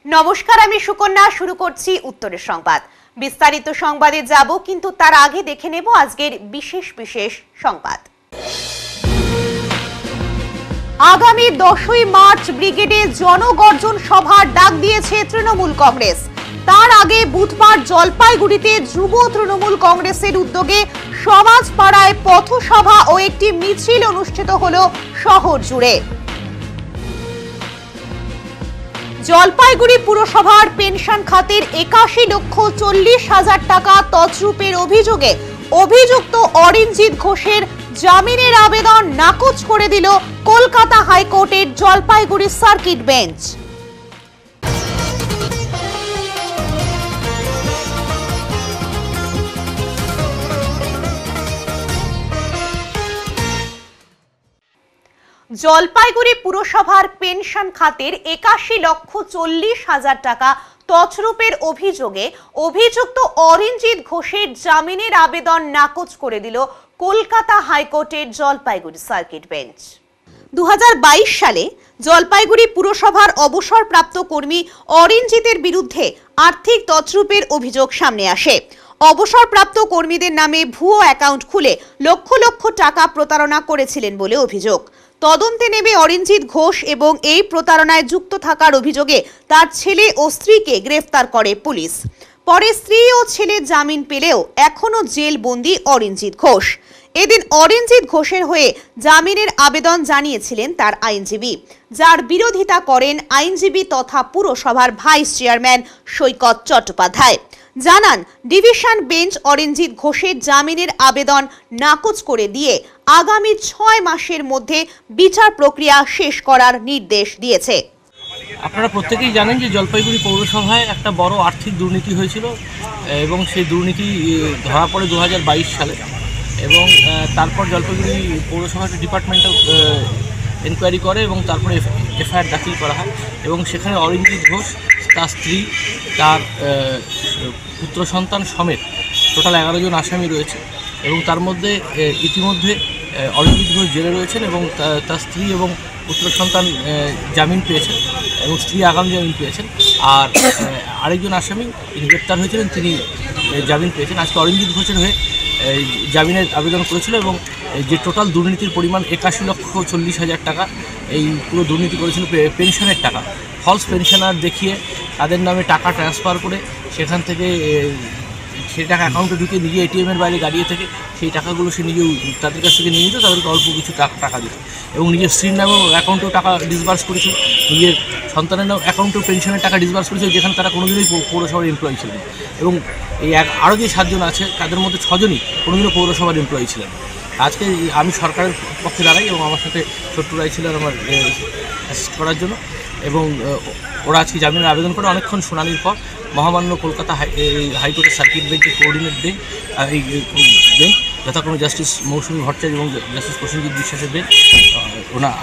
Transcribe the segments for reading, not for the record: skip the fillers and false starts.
নমস্কার, আমি সুকন্যা। শুরু করছি উত্তরের সংবাদ। বিস্তারিত সংবাদে যাব, কিন্তু তার আগে দেখে নেব আজকের বিশেষ সংবাদ। আগামী 10ই মার্চ ব্রিগেডে জনগর্জন সভার ডাক দিয়েছে তৃণমূল কংগ্রেস। তার আগে বুধবার জলপাইগুড়িতে যুব তৃণমূল কংগ্রেসের উদ্যোগে সমাজপাড়ায় পথসভা ও একটি মিছিল অনুষ্ঠিত হলো শহর জুড়ে। জলপাইগুড়ি পুরসভার পেনশন খাতের 81,40,000 টাকা তছরূপের অভিযোগে অভিযুক্ত অরিনজিৎ ঘোষের জামিনের আবেদন নাকচ করে দিল কলকাতা হাইকোর্টের জলপাইগুড়ি সার্কিট বেঞ্চ। জলপাইগুড়ি পুরসভার পেনশন খাতের 81,40,000 টাকা তছরূপের অভিযোগে অভিযুক্ত অরিনজিৎ ঘোষের জামিনের আবেদন নাকচ করে দিল কলকাতা হাইকোর্টের জলপাইগুড়ি সার্কিট বেঞ্চ। 2022 সালে জলপাইগুড়ি পুরসভার অবসরপ্রাপ্ত কর্মী অরিনজিতের বিরুদ্ধে আর্থিক তছরূপের অভিযোগ সামনে আসে। অবসরপ্রাপ্ত কর্মীদের নামে ভুয়ো অ্যাকাউন্ট খুলে লক্ষ লক্ষ টাকা প্রতারণা করেছিলেন বলে অভিযোগ। তদন্তে নেমে অরিনজিৎ ঘোষ এবং এই প্রতারণায় যুক্ত থাকার অভিযোগে তার ছেলে ও স্ত্রীকে গ্রেফতার করে পুলিশ। পরে স্ত্রী ও ছেলে জামিন পেলেও এখনো জেলবন্দি অরিনজিৎ ঘোষ। এদিন অরিনজিৎ ঘোষের হয়ে জামিনের আবেদন জানিয়েছিলেন তার আইনজীবী, যার বিরোধিতা করেন আইনজীবী তথা পুরসভার ভাইস চেয়ারম্যান সৈকত চট্টোপাধ্যায়। জানান, ডিভিশন বেঞ্চ অরিনজিৎ ঘোষের জামিনের আবেদন নাকচ করে দিয়ে আগামী 6 মাসের মধ্যে বিচার প্রক্রিয়া শেষ করার নির্দেশ দিয়েছে। আপনারা প্রত্যেকেই জানেন যে জলপাইগুড়ি পৌরসভায় একটা বড় আর্থিক দুর্নীতি হয়েছিল এবং সেই দুর্নীতি ধরা পড়ে 2022 সালে এবং তারপর জলপাইগুড়ি পৌরসভার ডিপার্টমেন্টাল এনকোয়ারি করে এবং তারপরে এফআইআর দাখিল করা হয় এবং সেখানে অরিনজিৎ ঘোষ, তার স্ত্রী, তার পুত্র সন্তান সমেত টোটাল 11 জন আসামি রয়েছে এবং তার মধ্যে ইতিমধ্যে অরিনজিৎ ঘোষ জেলে রয়েছেন এবং তার স্ত্রী এবং পুত্র সন্তান জামিন পেয়েছেন এবং স্ত্রী আগাম জামিন পেয়েছেন। আর আরেকজন আসামি গ্রেপ্তার হয়েছিলেন, তিনি জামিন পেয়েছেন। আজকে অরিনজিৎ ঘোষের হয়ে জামিনের আবেদন করেছিল এবং যে টোটাল দুর্নীতির পরিমাণ 81,40,000 টাকা, এই পুরো দুর্নীতি করেছিল পেনশনের টাকা। ফলস পেনশনার দেখিয়ে তাদের নামে টাকা ট্রান্সফার করে সেখান থেকে সেই টাকা অ্যাকাউন্টে ঢুকে নিজে এটিএমের বাইরে দাঁড়িয়ে থেকে সেই টাকাগুলো সে নিজেও তাদের কাছ থেকে নিয়ে নিত, তাদেরকে অল্প কিছু টাকা দিত এবং নিজের স্ত্রীর নামেও অ্যাকাউন্টেও টাকা ডিসবার্স করেছিল, নিজের সন্তানের নাম অ্যাকাউন্টেও পেনশনের টাকা ডিসবার্স করেছিল, যেখানে তারা কোনোদিনই পৌরসভার এমপ্লয়ি ছিলেন। এবং এই আরও যে 7 জন আছে তাদের মধ্যে 6 জনই কোনোদিনও পৌরসভার এমপ্লয়ি ছিলেন। আজকে আমি সরকারের পক্ষে দাঁড়াই এবং আমার সাথে ছোট্টু রায় ছিলেন আমার অ্যাসিস্ট করার জন্য এবং ওরা আজকে জামিনের আবেদন করে অনেকক্ষণ শুনানির পর মহামান্য কলকাতা হাইকোর্টের সার্কিট বেঞ্চের কোঅর্ডিনেট বেঞ্চ, এই বেঞ্চ যথাক্রমে জাস্টিস মৌসুমী ভট্টাচার্য এবং জাস্টিস প্রসেনজিৎ বিশ্বাসের বেঞ্চ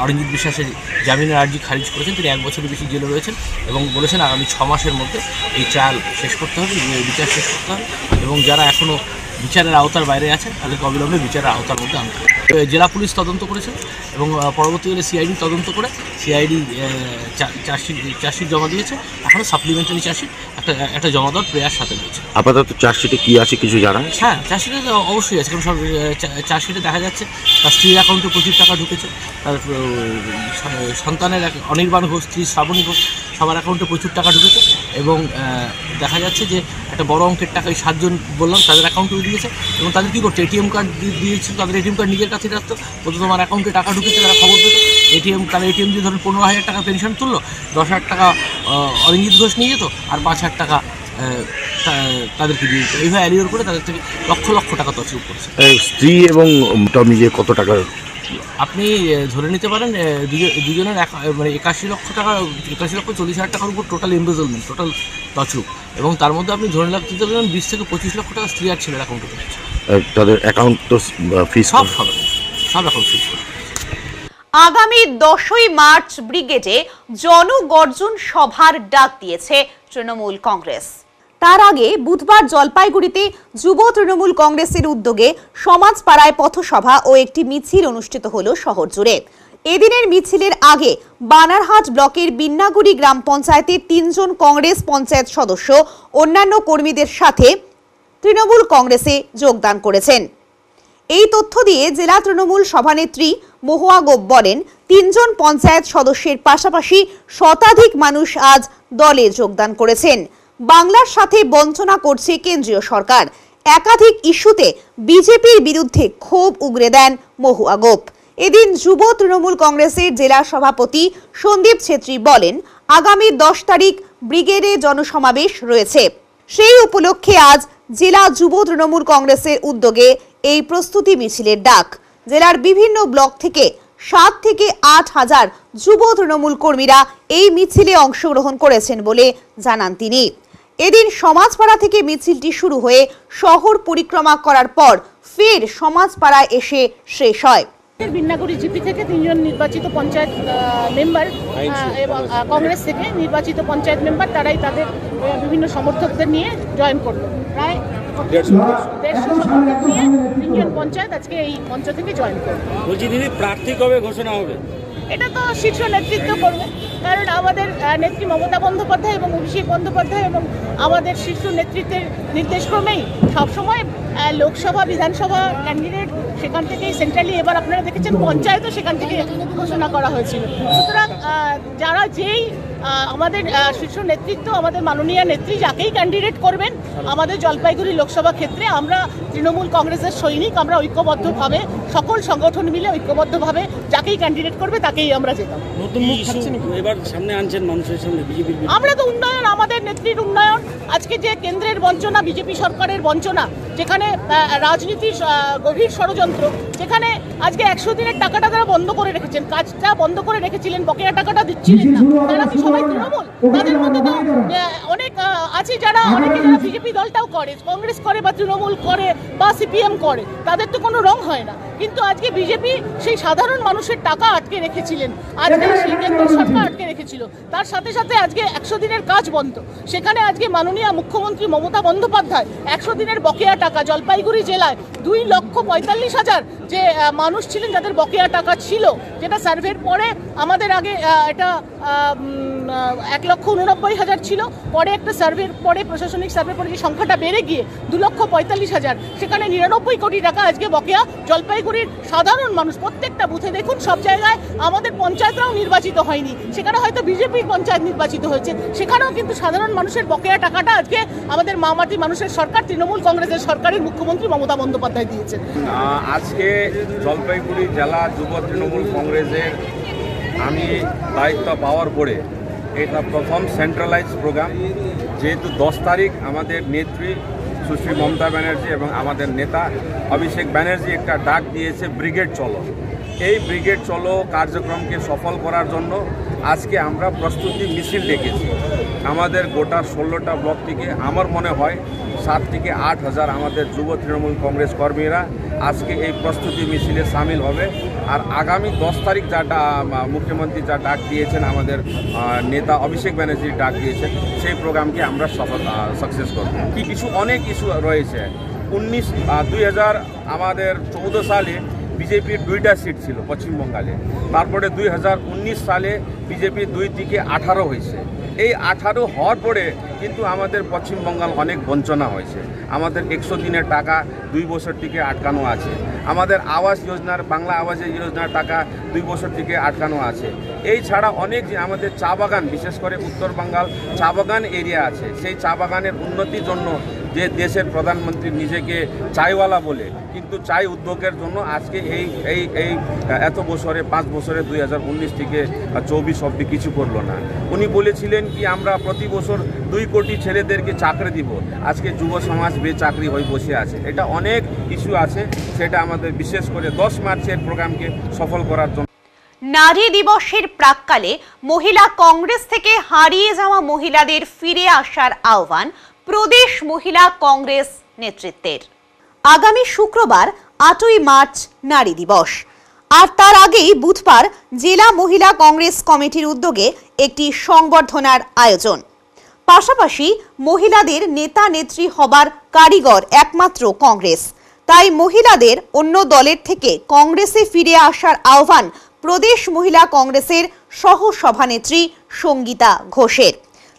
অরিনজিৎ বিশ্বাসের জামিনের আর্জি খারিজ করেছেন। তিনি 1 বছরের বেশি জেলে রয়েছেন এবং বলেছেন আগামী 6 মাসের মধ্যে এই ট্রায়াল শেষ করতে হবে, বিচার শেষ করতে হবে এবং যারা এখনও বিচারের আওতার বাইরে আছে তাদেরকে অবিলম্বে বিচারের আওতার মধ্যে আনতে হবে। জেলা পুলিশ তদন্ত করেছে এবং পরবর্তীকালে সিআইডি তদন্ত করে সিআইডি চার্জশিট জমা দিয়েছে। এখনও সাপ্লিমেন্টারি চার্জশিট একটা জমা দেওয়ার প্রয়াস সাথে রয়েছে। আপাতত চার্জশিটে কী আছে কিছু জানা? হ্যাঁ, চার্জশিটে অবশ্যই আছে, কারণ সব চার্জশিটে দেখা যাচ্ছে তার স্ত্রীর অ্যাকাউন্টে প্রচুর টাকা ঢুকেছে, তার সন্তানের অনির্বাণ ঘোষ, স্ত্রী শ্রাবণী ঘোষ, সবার অ্যাকাউন্টে প্রচুর টাকা ঢুকেছে এবং দেখা যাচ্ছে যে একটা বড় অঙ্কের টাকা এই 7 জন বললাম তাদের অ্যাকাউন্টেও দিয়েছে এবং তাদের কী করছে, এটিএম কার্ড দিয়েছিল, তাদের এটিএম কার্ড নিজের কাছে রাখতো, বলতো তোমার অ্যাকাউন্টে টাকা ঢুকেছে, তারা খবর পেত। তারা এটিএম দিয়ে ধরুন 15,000 টাকা পেনশন তুললো, 10,000 টাকা অরিনজিৎ ঘোষ নিয়ে যেত আর 5,000 টাকা তাদেরকে দিয়ে দিত। এইভাবে অ্যালিওর করে তাদের থেকে লক্ষ লক্ষ টাকা তছরূপ করেছে। স্ত্রী এবং নিজে কত টাকা আপনি ধরে নিতে পারেন দুজনের মানে 81,40,000 টাকার উপর টোটাল এমবেজলমেন্ট, টোটাল তছরূপ এবং তার মধ্যে আপনি ধরে দিতে পারেন 20 থেকে 25 লক্ষ টাকা স্ত্রী আর ছেলের অ্যাকাউন্টে রয়েছে। তাদের অ্যাকাউন্ট তো ফিস সব অ্যাকাউন্ট ফিস। আগামী 10ই মার্চ ব্রিগেডে জনগর্জন সভার ডাক দিয়েছে তৃণমূল কংগ্রেস। তার আগে বুধবার জলপাইগুড়িতে যুব তৃণমূল কংগ্রেসের উদ্যোগে সমাজপাড়ায় পথসভা ও একটি মিছিল অনুষ্ঠিত হলো শহর জুড়ে। এদিনের মিছিলের আগে বানারহাট ব্লকের বিন্নাগুড়ি গ্রাম পঞ্চায়েতের 3 জন কংগ্রেস পঞ্চায়েত সদস্য অন্যান্য কর্মীদের সাথে তৃণমূল কংগ্রেসে যোগদান করেছেন। এই তথ্য দিয়ে জেলা তৃণমূল সভানেত্রী মহুয়া গোপ বলেন, 3 জন পঞ্চায়েত সদস্যের পাশাপাশি শতাধিক মানুষ আজ দলে যোগদান করেছেন। বাংলার সাথে বঞ্চনা করছে কেন্দ্রীয় সরকার। একাধিক ইস্যুতে বিজেপির বিরুদ্ধে ক্ষোভ উগরে দেন মহুয়া গোপ। এদিন যুব তৃণমূল কংগ্রেসের জেলা সভাপতি সন্দীপ ছেত্রী বলেন, আগামী 10 তারিখ ব্রিগেডে জনসমাবেশ রয়েছে। সেই উপলক্ষে আজ জেলা যুব তৃণমূল কংগ্রেসের উদ্যোগে এই প্রস্তুতি মিছিলের ডাক। জেলার বিভিন্ন ব্লক থেকে 7 থেকে 8 হাজার যুব তৃণমূল কর্মীরা এই মিছিলে অংশগ্রহণ করেছেন বলে জানান তিনি। এদিন সমাজপাড়া থেকে মিছিলটি শুরু হয়ে শহর পরিক্রমা করার পর ফের সমাজপাড়ায় এসে শেষ হয়। বিন্নাগুড়ি জিপি থেকে 3 জন নির্বাচিত পঞ্চায়েত মেম্বার এবং কংগ্রেস থেকে নির্বাচিত পঞ্চায়েত মেম্বার তারাই তাদের বিভিন্ন সমর্থকদের নিয়ে জয়েন করলো। প্রায় 150 সমর্থক নিয়ে 3 জন পঞ্চায়েত আজকে এই মঞ্চ থেকে জয়েন করলো। বলছি দিদি, প্রার্থী কবে ঘোষণা হবে? এটা তো শীর্ষ নেতৃত্ব করবে, কারণ আমাদের নেত্রী মমতা বন্দ্যোপাধ্যায় এবং অভিষেক বন্দ্যোপাধ্যায় এবং আমাদের শীর্ষ নেতৃত্বের নির্দেশক্রমেই সবসময় লোকসভা বিধানসভা ক্যান্ডিডেট সেখান থেকেই সেন্ট্রালি, এবার আপনারা দেখেছেন পঞ্চায়েতও সেখান থেকে ঘোষণা করা হয়েছিল। সুতরাং যারা যেই আমাদের শীর্ষ নেতৃত্ব, আমাদের মাননীয় নেত্রী যাকেই ক্যান্ডিডেট করবেন, আমাদের জলপাইগুড়ি লোকসভা ক্ষেত্রে আমরা তৃণমূল কংগ্রেসের সৈনিক, আমরা ঐক্যবদ্ধভাবে সকল সংগঠন মিলে ঐক্যবদ্ধভাবে যাকেই ক্যান্ডিডেট করবে তাকেই আমরা যেতাম। নতুন মুখ এবার সামনে আনছেন মানুষের সামনে বিজেপির। আমরা তো উন্নয়ন, আমাদের নেত্রীর উন্নয়ন, আজকে যে কেন্দ্রের বঞ্চনা, বিজেপি সরকারের বঞ্চনা, যেখানে রাজনীতির গভীর ষড়যন্ত্র, যেখানে আজকে 100 দিনের টাকাটা তারা বন্ধ করে রেখেছেন, কাজটা বন্ধ করে রেখেছিলেন, বকেয়া টাকাটা দিচ্ছিলেন না। তারা কি সবাই তৃণমূল? তাদের মধ্যে তো অনেক আছে যারা, অনেকে যারা বিজেপি দলটাও করে, কংগ্রেস করে বা তৃণমূল করে বা সিপিএম করে, তাদের তো কোনো রং হয় না। কিন্তু আজকে বিজেপি সেই সাধারণ মানুষের টাকা আটকে রেখেছিলেন, আজকে সেই কেন্দ্রের সরকার আটকে রেখেছিল। তার সাথে সাথে আজকে 100 দিনের কাজ বন্ধ। সেখানে আজকে মাননীয় মুখ্যমন্ত্রী মমতা বন্দ্যোপাধ্যায় 100 দিনের বকেয়া টাকা, জলপাইগুড়ি জেলায় 2,45,000 যে মানুষ ছিলেন যাদের বকেয়া টাকা ছিল, যেটা সার্ভের পরে আমাদের আগে এটা 1,89,000 ছিল, পরে একটা সার্ভের পরে, প্রশাসনিক সার্ভে পরে যে সংখ্যাটা বেড়ে গিয়ে 2,45,000, সেখানে 99 কোটি টাকা আজকে বকেয়া জলপাইগুড়ির সাধারণ মানুষ। প্রত্যেকটা বুথে দেখুন, সব জায়গায় আমাদের পঞ্চায়েতরাও নির্বাচিত হয়নি, সেখানে হয়তো বিজেপির পঞ্চায়েত নির্বাচিত হয়েছে, সেখানেও কিন্তু সাধারণ মানুষের বকেয়া টাকাটা আজকে আমাদের মামাটি মানুষের সরকার, তৃণমূল কংগ্রেসের সরকারের মুখ্যমন্ত্রী মমতা বন্দ্যোপাধ্যায় দিয়েছেন। আজকে জলপাইগুড়ি জেলা যুব তৃণমূল কংগ্রেসের আমি দায়িত্ব পাওয়ার পরে এটা প্রথম সেন্ট্রালাইজ প্রোগ্রাম। যেহেতু 10 তারিখ আমাদের নেত্রী সুশ্রী মমতা ব্যানার্জি এবং আমাদের নেতা অভিষেক ব্যানার্জি একটা ডাক দিয়েছে ব্রিগেড চলো। এই ব্রিগেড চলো কার্যক্রমকে সফল করার জন্য আজকে আমরা প্রস্তুতি মিছিল ডেকেছি। আমাদের গোটা 16টা ব্লক থেকে আমার মনে হয় 7 থেকে 8 হাজার আমাদের যুব তৃণমূল কংগ্রেস কর্মীরা আজকে এই প্রস্তুতি মিছিলে সামিল হবে। আর আগামী 10 তারিখ যা মুখ্যমন্ত্রী যা ডাক দিয়েছেন, আমাদের নেতা অভিষেক ব্যানার্জির ডাক দিয়েছেন, সেই প্রোগ্রামকে আমরা সাকসেস করব। অনেক ইস্যু রয়েছে। 2000 আমাদের 14 সালে বিজেপির 2টা সিট ছিল পশ্চিমবঙ্গে, তারপরে 2019 সালে বিজেপি 2 থেকে 18 হয়েছে। এই 18 হওয়ার পরে কিন্তু আমাদের পশ্চিমবঙ্গ অনেক বঞ্চনা হয়েছে। আমাদের 100 দিনের টাকা 2 বছর থেকে আটকানো আছে। আমাদের আবাস যোজনার, বাংলা আবাস যোজনার টাকা 2 বছর থেকে আটকানো আছে। এই ছাড়া অনেক যে আমাদের চা বাগান, বিশেষ করে উত্তর বাঙ্গাল চা বাগান এরিয়া আছে, সেই চা বাগানের উন্নতির জন্য যে দেশের প্রধানমন্ত্রী নিজেকে চাইওয়ালা বলে, কিন্তু চাই উদ্যোগের জন্য আজকে এই এত বছরে 5 বছরে 2019 থেকে 24 অবধি কিছু করলো না। উনি বলেছিলেন কি আমরা প্রতি বছর 2 কোটি ছেলেদেরকে চাকরি দিব, আজকে যুব সমাজ বেচাকরি হয়ে বসে আছে। এটা অনেক ইস্যু আছে, সেটা আমাদের বিশেষ করে 10 মার্চের প্রোগ্রামকে সফল করার জন্য। নারী দিবসের প্রাক্কালে মহিলা কংগ্রেস থেকে হারিয়ে যাওয়া মহিলাদের ফিরে আসার আহ্বান প্রদেশ মহিলা কংগ্রেস নেতৃত্বের। আগামী শুক্রবার 8ই মার্চ নারী দিবস, আর তার আগেই বুধবার জেলা মহিলা কংগ্রেস কমিটির উদ্যোগে একটি সংবর্ধনার আয়োজন। পাশাপাশি মহিলাদের নেতা নেত্রী হবার কারিগর একমাত্র কংগ্রেস, তাই মহিলাদের অন্য দলের থেকে কংগ্রেসে ফিরে আসার আহ্বান প্রদেশ মহিলা কংগ্রেসের সহ সভানেত্রী সঙ্গীতা ঘোষের।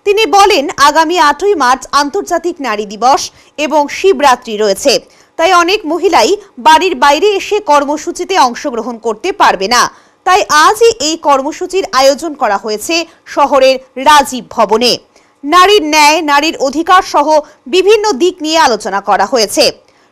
তিনি বলেন, আগামী 8ই মার্চ আন্তর্জাতিক নারী দিবস এবং শিবরাত্রি রয়েছে, তাই অনেক মহিলাই বাড়ির বাইরে এসে কর্মসূচিতে অংশগ্রহণ করতে পারবে না। তাই আজই এই কর্মসূচির আয়োজন করা হয়েছে শহরের রাজীব ভবনে। নারীর ন্যায়, নারীর অধিকার সহ বিভিন্ন দিক নিয়ে আলোচনা করা হয়েছে।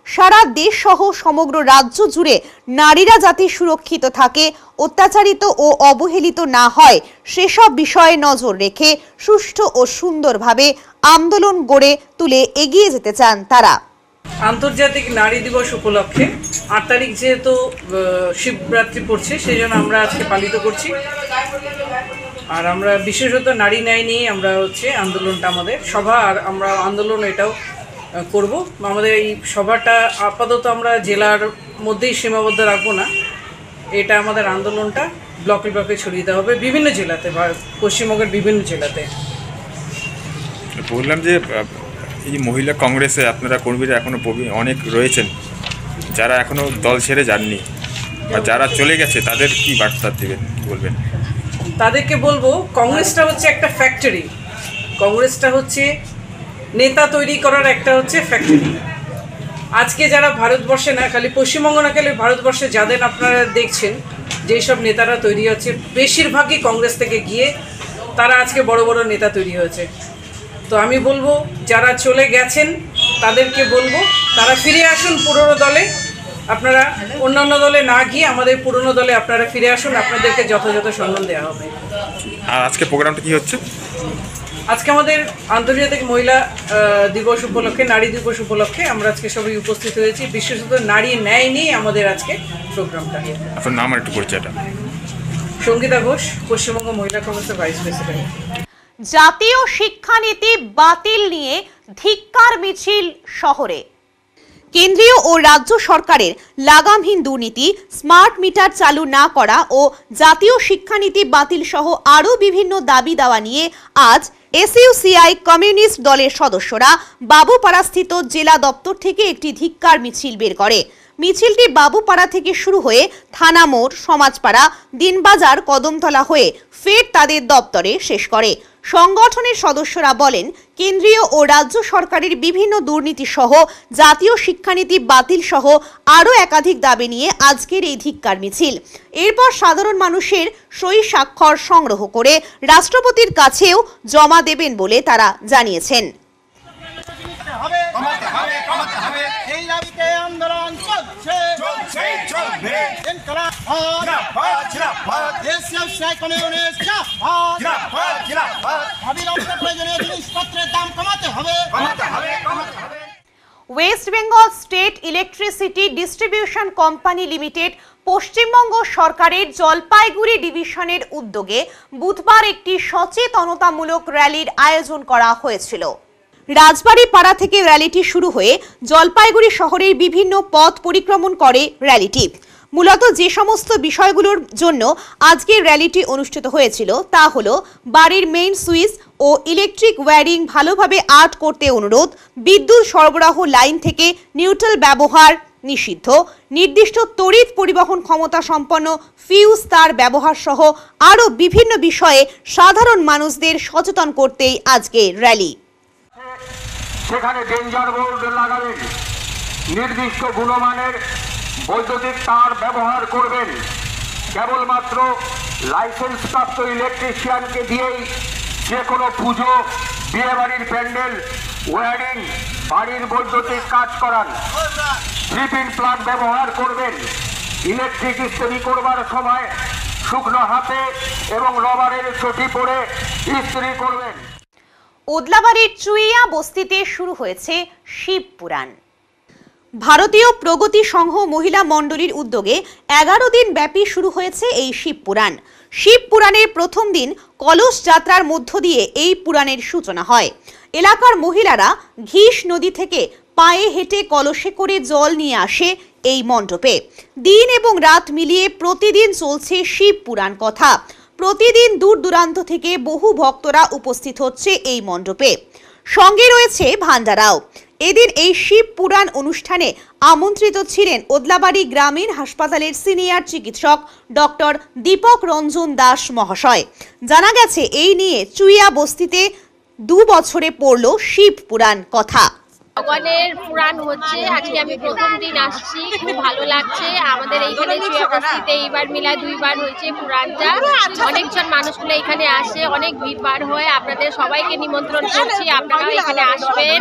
সারা দেশ সহ সমগ্র রাজ্য জুড়ে নারীরা যাতে সুরক্ষিত থাকে, অত্যাচারিত ও অবহেলিত না হয়, সেসব বিষয়ে নজর রেখে সুষ্ঠু ও সুন্দরভাবে আন্দোলন গড়ে তুলে এগিয়ে যেতে চান তারা। আন্তর্জাতিক নারী দিবস উপলক্ষে 8 তারিখ যেহেতু শিবরাত্রি পড়ছে, সেই জন্য আমরা আজকে পালিত করছি। আর আমরা বিশেষত নারী ন্যায় নিয়ে আমরা আন্দোলনটা আমাদের সভা, আর আমরা আন্দোলন এটাও করব। আমাদের এই সভাটা আপাতত আমরা জেলার মধ্যেই সীমাবদ্ধ রাখবো না, এটা আমাদের আন্দোলনটা ব্লকে ব্লকে ছড়িয়ে দেওয়া হবে বিভিন্ন জেলাতে, পশ্চিমবঙ্গের বিভিন্ন জেলাতে। বললাম যে এই মহিলা কংগ্রেসে আপনারা কর্মীরা এখনও অনেক রয়েছেন যারা এখনও দল ছেড়ে যাননি, বা যারা চলে গেছে তাদের কি বার্তা দেবেন, বলবেন? তাদেরকে বলবো, কংগ্রেসটা হচ্ছে একটা ফ্যাক্টরি। কংগ্রেসটা হচ্ছে নেতা তৈরি করার একটা ফ্যাক্টরি। আজকে যারা ভারতবর্ষে না, খালি পশ্চিমবঙ্গ না, খালি ভারতবর্ষে যাদের আপনারা দেখছেন যেই সব নেতারা তৈরি হচ্ছে, বেশিরভাগই কংগ্রেস থেকে গিয়ে তারা আজকে বড় বড় নেতা তৈরি হয়েছে। তো আমি বলবো, যারা চলে গেছেন তাদেরকে বলবো তারা ফিরে আসুন পুরনো দলে। আপনারা অন্যান্য দলে না গিয়ে আমাদের পুরনো দলে আপনারা ফিরে আসুন, আপনাদেরকে যথাযথ সম্মান দেওয়া হবে। আর আজকে প্রোগ্রামটা কি হচ্ছে? আজকে আমাদের আন্তর্জাতিক মহিলা দিবস উপলক্ষে, নারী দিবস উপলক্ষে আমরা আজকে সবাই উপস্থিত হয়েছি। বিশেষত নারী ন্যায় নিয়ে আমাদের আজকে প্রোগ্রামটা। আপনার নাম আর একটু পরিচয়টা। সঙ্গীতা ঘোষ, পশ্চিমবঙ্গ মহিলা কংগ্রেসের ভাইস প্রেসিডেন্ট। জাতীয় শিক্ষানীতি বাতিল নিয়ে ধিক্কার মিছিল শহরে। কেন্দ্রীয় ও রাজ্য সরকারের লাগামহীন দুর্নীতি, স্মার্ট মিটার চালু না করা ও জাতীয় শিক্ষানীতি বাতিল সহ আরও বিভিন্ন দাবি দাওয়া নিয়ে আজ এসইউসিআই কমিউনিস্ট দলের সদস্যরা বাবুপাড়াস্থিত জেলা দপ্তর থেকে একটি ধিক্কার মিছিল বের করে। মিছিলটি বাবুপাড়া থেকে শুরু হয়ে থানা মোড়, সমাজপাড়া, দিনবাজার, কদমতলা হয়ে ফের তাদের দপ্তরে শেষ করে। সংগঠনের সদস্যরা বলেন, কেন্দ্রীয় ও রাজ্য সরকারের বিভিন্ন দুর্নীতি সহ জাতীয় শিক্ষানীতি বাতিল সহ আরও একাধিক দাবি নিয়ে আজকের এই ধিক্কার মিছিল। এরপর সাধারণ মানুষের সই স্বাক্ষর সংগ্রহ করে রাষ্ট্রপতির কাছেও জমা দেবেন বলে তারা জানিয়েছেন। West Bengal state electricity distribution company limited Paschimbanga সরকারের জলপাইগুড়ি ডিভিশনের উদ্যোগে বুধবার একটি সচেতনতামূলক র্যালির আয়োজন করা হয়েছিল। রাজবাড়ী পাড়া থেকে র্যালিটি শুরু হয়ে জলপাইগুড়ি শহরের বিভিন্ন পথ পরিক্রমণ করে র্যালিটি। মূলত যে সমস্ত বিষয়গুলোর জন্য আজকের র্যালিটি অনুষ্ঠিত হয়েছিল তা হলো বাড়ির মেইন সুইচ ও ইলেকট্রিক ওয়্যারিং ভালোভাবে আর্ট করতে অনুরোধ, বিদ্যুৎ সরবরাহ লাইন থেকে নিউট্রাল ব্যবহার নিষিদ্ধ, নির্দিষ্ট তড়িৎ পরিবহন ক্ষমতা সম্পন্ন ফিউজ তার ব্যবহার সহ আরও বিভিন্ন বিষয়ে সাধারণ মানুষদের সচেতন করতেই আজকের র্যালি। সেখানে ডেঞ্জার বোর্ড লাগাবেন, নির্দিষ্ট গুণমানের বৈদ্যুতিক তার ব্যবহার করবেন, কেবলমাত্র লাইসেন্স প্রাপ্ত ইলেকট্রিশিয়ানকে দিয়েই যে কোনো পুজো, বিয়ে বাড়ির প্যান্ডেল, ওয়্যারিং, বাড়ির বৈদ্যুতিক কাজ করান। 3-pin প্লাগ ব্যবহার করবেন। ইলেকট্রিক ইস্ত্রি করবার সময় শুকনো হাতে এবং রবারের চটি পরে ইস্ত্রি করবেন। ওদলাবাড়ির চুইয়া বস্তিতে শুরু হয়েছে শিব পুরাণ। ভারতীয় প্রগতি সংঘ মহিলা মণ্ডলীর উদ্যোগে 11 দিন ব্যাপী শুরু হয়েছে এই শিব পুরাণ। শিব পুরাণের প্রথম দিন কলস যাত্রার মধ্য দিয়ে এই পুরাণের সূচনা হয়। এলাকার মহিলারা ঘিস নদী থেকে পায়ে হেঁটে কলসে করে জল নিয়ে আসে এই মণ্ডপে। দিন এবং রাত মিলিয়ে প্রতিদিন চলছে শিব পুরাণ কথা। প্রতিদিন দূর দূরান্ত থেকে বহু ভক্তরা উপস্থিত হচ্ছে এই মণ্ডপে। সঙ্গে রয়েছে ভান্ডারাও। এদিন এই শিব পুরাণ অনুষ্ঠানে আমন্ত্রিত ছিলেন ওদলাবাড়ি গ্রামীণ হাসপাতালের সিনিয়র চিকিৎসক ডক্টর দীপক রঞ্জন দাস মহাশয়। জানা গেছে এই নিয়ে চুইয়া বস্তিতে 2 বছরে পড়ল শিব পুরাণ কথা। ভগবানের পুরাণ হচ্ছে, আজকে আমি প্রথম দিন আসছি, খুব ভালো লাগছে। আমাদের এইখানে চুয়াবস্তিতে এইবার মিলা 2 বার হয়েছে পুরাণটা। অনেকজন মানুষগুলো এখানে আসে, অনেক ভিড় হয়। আপনাদের সবাইকে নিমন্ত্রণ করছি, আপনারাও এখানে আসবেন,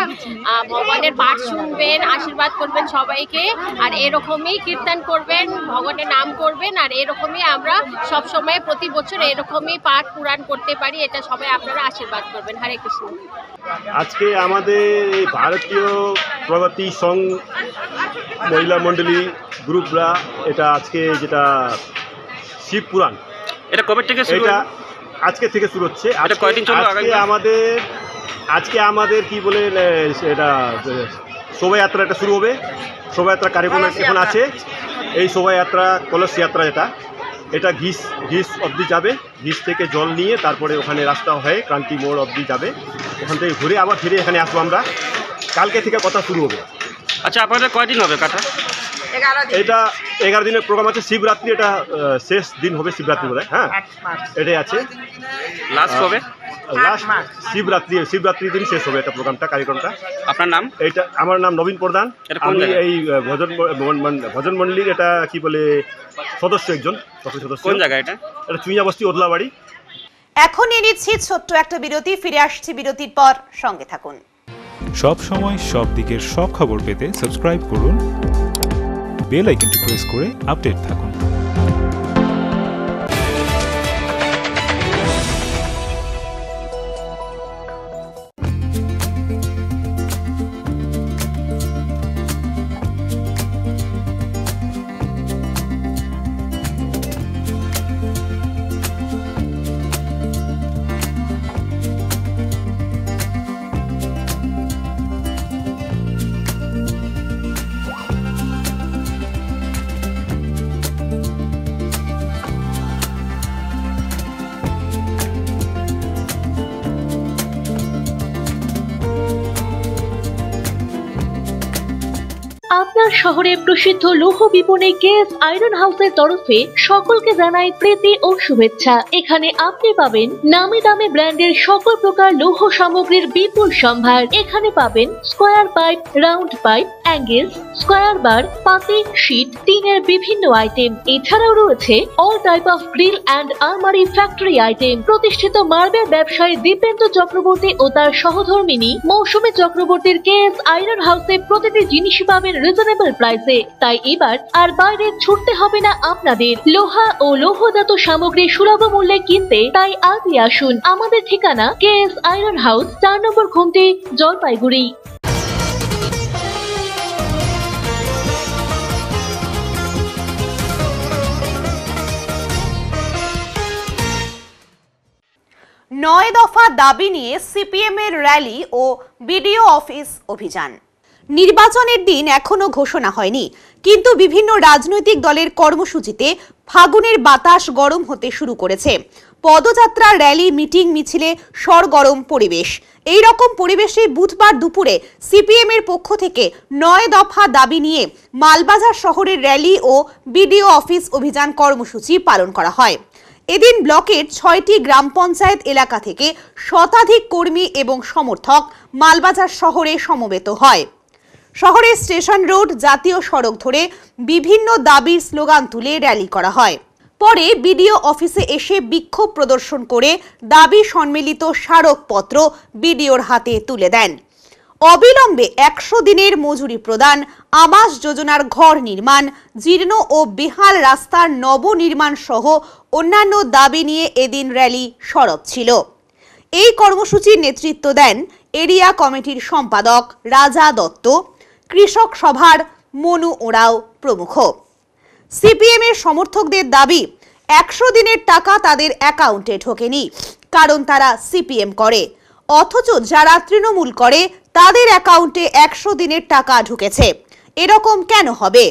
ভগবানের পাঠ শুনবেন, আশীর্বাদ করবেন সবাইকে। আর এরকমই কীর্তন করবেন, ভগবানের নাম করবেন। আর এরকমই আমরা সব সময় প্রতি বছর এরকমই পাঠ পুরাণ করতে পারি, এটা সবাই আপনারা আশীর্বাদ করবেন। হরে কৃষ্ণ। আজকে আমাদের এই ভারতীয় প্রগতি সংঘ মহিলা মণ্ডলী গ্রুপরা এটা আজকে যেটা শিব পুরাণ, এটা কবে থেকে শুরু? এটা আজকে থেকে শুরু হচ্ছে। এটা কয়দিন চলবে? আজকে আমাদের কি বলে এটা শোভাযাত্রা এটা শুরু হবে। শোভাযাত্রা কার্যক্রম এখন আছে। এই শোভাযাত্রা কলস যাত্রা এটা ঘিস অবধি যাবে। ঘিস থেকে জল নিয়ে তারপরে ওখানে রাস্তা হয়ে ক্রান্তি মোড় অবধি যাবে। ওখান থেকে ঘুরে আবার ফিরে এখানে আসবো আমরা। কালকে থেকে কথা শুরু হবে। আচ্ছা, আপনাদের কয়দিন হবে কাটা? এটা 11 দিনের প্রোগ্রাম আছে। শিবরাত্রি এটা শেষ দিন হবে, শিবরাত্রি বলে। হ্যাঁ, এটাই আছে। লাস্ট কবে? লাস্ট শিবরাত্রি দিন শেষ হবে এটা প্রোগ্রামটা, কার্যক্রমটা। আপনার নাম? এইটা আমার নাম নবীন প্রধান। আমি এই ভজন মণ্ডলীর এটা কি বলে সদস্য, একজন সদস্য। কোন জায়গা এটা? এটা চুইয়া বস্তি, ওদলাবাড়ি। এখন নিয়ে নিচ্ছি ছোট্ট একটা বিরতি, ফিরে আসছি বিরতির পর, সঙ্গে থাকুন। সব সময় সব দিকের সব খবর পেতে সাবস্ক্রাইব করুন, বেল আইকনটি প্রেস করে আপডেট থাকুন। আপনার শহরে প্রসিদ্ধ লৌহ বিপণী কেএস আয়রন হাউসের তরফে সকলকে জানাই প্রীতি ও শুভেচ্ছা। এখানে আপনি পাবেন নামি দামি ব্র্যান্ডের সকল প্রকার লৌহ সামগ্রীর বিপুল সম্ভার। এখানে পাবেন square pipe, round pipe, angles, square bar, পাতি, শীট, টিনের বিভিন্ন আইটেম। এছাড়াও রয়েছে all type of grill and আলমারি ফ্যাক্টরি আইটেম। প্রতিষ্ঠিত মার্বেল ব্যবসায়ী দীপেন্দ্র চক্রবর্তী ও তার সহধর্মিনী মৌসুমী চক্রবর্তীর কেএস আয়রন হাউসে প্রতিটি জিনিসই পাবেন রিজনেবল প্রাইসে। তাই এবার আর বাইরে ছুটতে হবে না আপনাদের। লোহা ও লৌহজাত সামগ্রী সুলভ মূল্যে কিনতে তাই আজই আসুন। আমাদের ঠিকানা কেএস আয়রন হাউস, 4 নম্বর ঘুমটি, জলপাইগুড়ি। নয় দফা দাবি নিয়ে সিপিএম এর র্যালি ও বিডিও অফিস অভিযান। নির্বাচনের দিন এখনো ঘোষণা হয়নি, কিন্তু বিভিন্ন রাজনৈতিক দলের কর্মসূচিতে ফাগুনের বাতাস গরম হতে শুরু করেছে। পদযাত্রা, র্যালি, মিটিং, মিছিলে সরগরম পরিবেশ। এই রকম পরিবেশে বুধবার দুপুরে সিপিএম এর পক্ষ থেকে 9 দফা দাবি নিয়ে মালবাজার শহরের র্যালি ও বিডিও অফিস অভিযান কর্মসূচি পালন করা হয়। এদিন ব্লকের 6টি গ্রাম পঞ্চায়েত এলাকা থেকে শতাধিক কর্মী এবং সমর্থক মালবাজার শহরে সমবেত হয়। শহরের স্টেশন রোড, জাতীয় সড়ক ধরে বিভিন্ন দাবির স্লোগান তুলে র্যালি করা হয়। পরে বিডিও অফিসে এসে বিক্ষোভ প্রদর্শন করে দাবি সম্মিলিত স্মারকপত্র বিডিওর হাতে তুলে দেন। অবিলম্বে 100 দিনের মজুরি প্রদান, আবাস যোজনার ঘর নির্মাণ, জীর্ণ ও বেহাল রাস্তার নবনির্মাণ সহ অন্যান্য দাবি নিয়ে এদিন র্যালি সরব ছিল। এই কর্মসূচির নেতৃত্ব দেন এরিয়া কমিটির সম্পাদক রাজা দত্ত, কৃষক সভার মনু ওরাও প্রমুখ। সিপিএম এর সমর্থকদের দাবি, 100 দিনের টাকা তাদের অ্যাকাউন্টে ঢোকেনি, কারণ তারা সিপিএম করে, অথচ যারা তৃণমূল করে তাদের অ্যাকাউন্টে 100 দিনের টাকা ঢুকেছে। এরকম কেন হবে?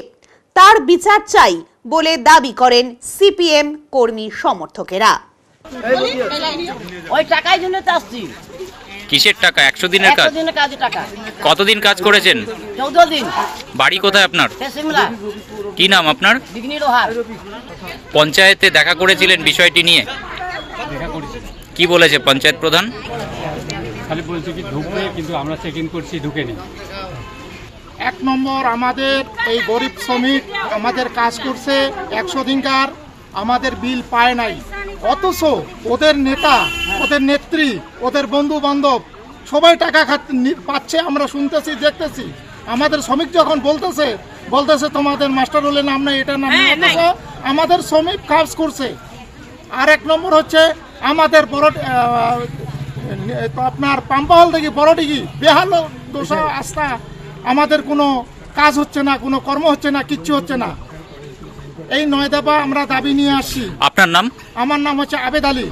তার বিচার চাই বলে দাবি করেন সিপিএম কর্মী সমর্থকেরা। ওই টাকার জন্য তো আসছি, কিসের টাকা? 100 দিনের কাজ? 100 দিনের কাজ টাকা। কতদিন কাজ করেছেন? 14 দিন। বাড়ি কোথায় আপনার? সিমলা। কি নাম আপনার? বিঘ্নি রোহার। পঞ্চায়েতে দেখা করেছিলেন বিষয়টি নিয়ে? দেখা করেছি। কি বলেছে পঞ্চায়েত প্রধান? খালি বলছে কি ঢুকবে, কিন্তু আমরা চেক ইন করছি, ঢুকেনি। 1 নম্বর আমাদের এই গরিব শ্রমিক আমাদের কাজ করছে 100 দিনকার, আমাদের বিল পায় নাই, অথচ ওদের নেতা, ওদের নেত্রী, ওদের বন্ধু বান্ধব সবাই টাকা পাচ্ছে, আমরা শুনতেছি, দেখতেছি। আমাদের শ্রমিক যখন বলতেছে তোমাদের মাস্টার হলে নাম নাই, এটা নাম নাই, অথচ আমাদের শ্রমিক কাজ করছে। আর 1 নম্বর হচ্ছে আমাদের আপনার পাম্পাহল থেকে বড়ডিগি বেহাল দশা আস্থা, আমাদের কোনো কাজ হচ্ছে না, কোনো কর্ম হচ্ছে না, কিচ্ছু হচ্ছে না। এই 9 দফা আমরা দাবি নিয়ে আসছি। আপনার নাম? আমার নাম হচ্ছে আবেদ আলী,